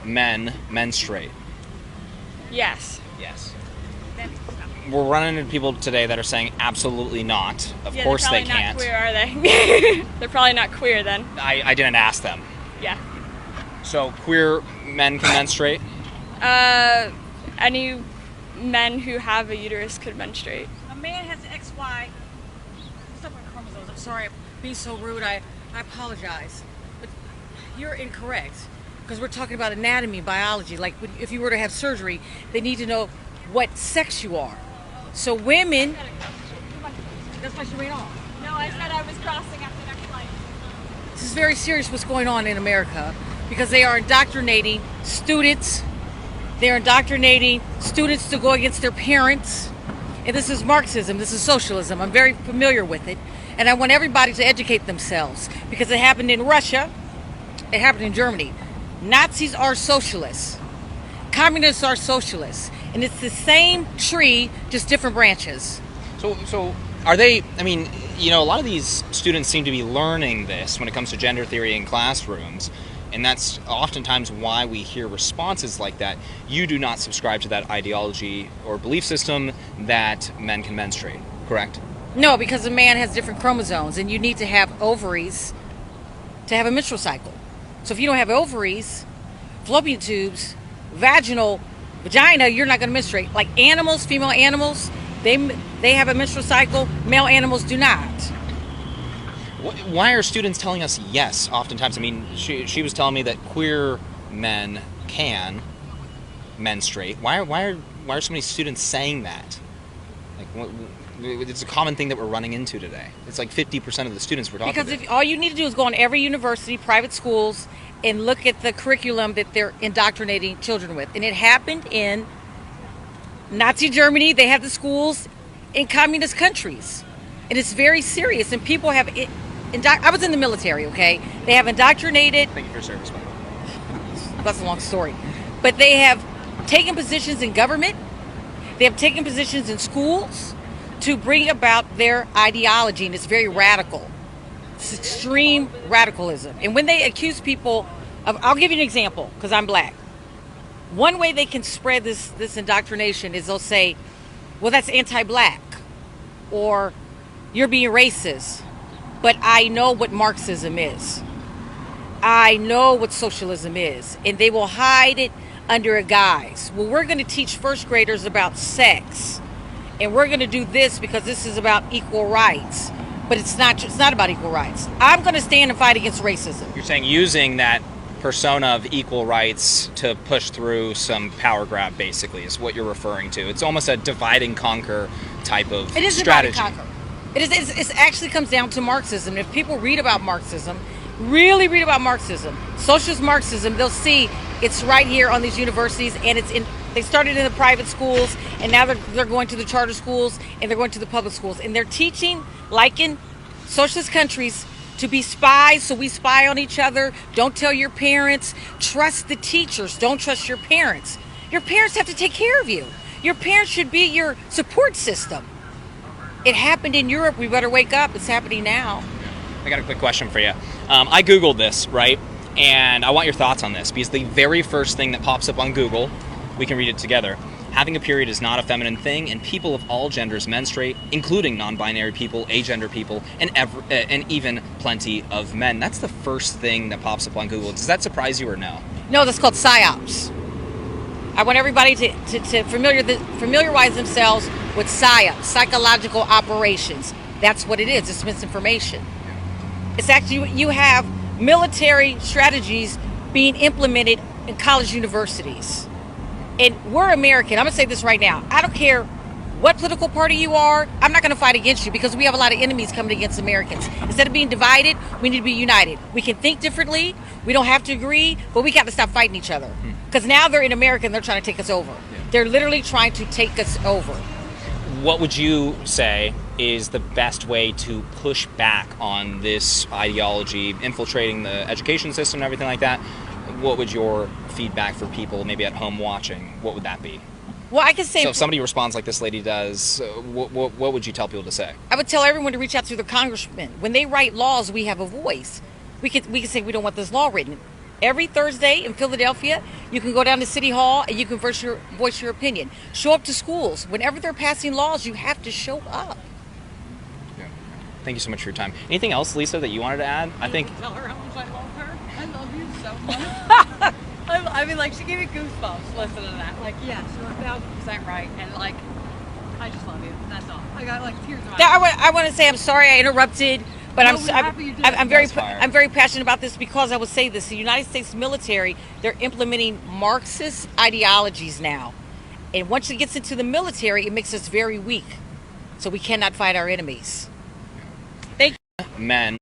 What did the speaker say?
Men menstruate. Yes. Yes. We're running into people today that are saying absolutely not. Of Yeah, course they're they probably can't. not queer, are they? They're probably not queer then. I didn't ask them. Yeah. So queer men can menstruate? Any men who have a uterus could menstruate. A man has XY. What's up with chromosomes? I'm sorry, I'm being so rude. I apologize. But you're incorrect. Because we're talking about anatomy, biology. Like if you were to have surgery, they need to know what sex you are. So women, that's why she ran off. No, I said I was crossing after the next flight. This is very serious what's going on in America because they are indoctrinating students. They're indoctrinating students to go against their parents. And this is Marxism. This is socialism. I'm very familiar with it. And I want everybody to educate themselves because it happened in Russia. It happened in Germany. Nazis are socialists. Communists are socialists. And it's the same tree, just different branches. So are they, I mean, you know, a lot of these students seem to be learning this when it comes to gender theory in classrooms. And that's oftentimes why we hear responses like that. You do not subscribe to that ideology or belief system that men can menstruate, correct? No, because a man has different chromosomes and you need to have ovaries to have a menstrual cycle. So if you don't have ovaries, fallopian tubes, vagina, you're not going to menstruate. Like animals, female animals, they have a menstrual cycle. Male animals do not. Why are students telling us yes oftentimes? I mean, she was telling me that queer men can menstruate. Why are so many students saying that? Like, it's a common thing that we're running into today. It's like 50% of the students we're talking Because to. if all you need to do is go on every university, private schools, and look at the curriculum that they're indoctrinating children with. And it happened in Nazi Germany. They have the schools in communist countries. And it's very serious. And people have... I was in the military, okay? They have indoctrinated... Thank you for your service, man. That's a long story. But they have taken positions in government. They have taken positions in schools to bring about their ideology. And it's very radical. It's extreme radicalism. And when they accuse people of... I'll give you an example, because I'm black. One way they can spread this indoctrination is they'll say, well, that's anti-black. Or you're being racist. But I know what Marxism is. I know what socialism is. And they will hide it under a guise. Well, we're going to teach first graders about sex. And we're going to do this because this is about equal rights. But it's not about equal rights. I'm going to stand and fight against racism. You're saying using that persona of equal rights to push through some power grab, basically, is what you're referring to. It's almost a divide and conquer type of strategy. It is divide and conquer. It actually comes down to Marxism. If people read about Marxism, really read about Marxism, socialist Marxism, they'll see it's right here on these universities, and they started in the private schools, and now they're going to the charter schools, and they're going to the public schools, and they're teaching, like in socialist countries, to be spies, so we spy on each other. Don't tell your parents. Trust the teachers. Don't trust your parents. Your parents have to take care of you. Your parents should be your support system. It happened in Europe. We better wake up. It's happening now. I got a quick question for you. I Googled this, right? And I want your thoughts on this, because the very first thing that pops up on Google, we can read it together. Having a period is not a feminine thing, and people of all genders menstruate, including non-binary people, agender people, and even plenty of men. That's the first thing that pops up on Google. Does that surprise you or no? No, that's called PSYOPs. I want everybody to familiarize themselves with PSYOPs, psychological operations. That's what it is. It's misinformation. It's actually, you have military strategies being implemented in college universities. And we're American. I'm going to say this right now. I don't care what political party you are. I'm not going to fight against you because we have a lot of enemies coming against Americans. Instead of being divided, we need to be united. We can think differently. We don't have to agree, but we got to stop fighting each other. Because now they're in America and they're trying to take us over. They're literally trying to take us over. What would you say is the best way to push back on this ideology infiltrating the education system and everything like that? What would your feedback for people maybe at home watching, what would that be? Well, I can say... So if somebody responds like this lady does, what would you tell people to say? I would tell everyone to reach out to their congressman. When they write laws, we have a voice. We can say we don't want this law written. Every Thursday in Philadelphia, you can go down to City Hall and you can voice your opinion. Show up to schools. Whenever they're passing laws, you have to show up. Yeah. Thank you so much for your time. Anything else, Lisa, that you wanted to add? I think Tell her how much I love her. I love you so much. I mean, like, she gave me goosebumps listening to that. Like, yeah, she's 1,000% right. And, like, I just love you. That's all. I got, like, tears in my eyes. I want to say I'm sorry I interrupted, but No, we're happy you did. I'm very That's fire. I'm very passionate about this because I will say this: the United States military, they're implementing Marxist ideologies now, and once it gets into the military, it makes us very weak, so we cannot fight our enemies. Thank you. men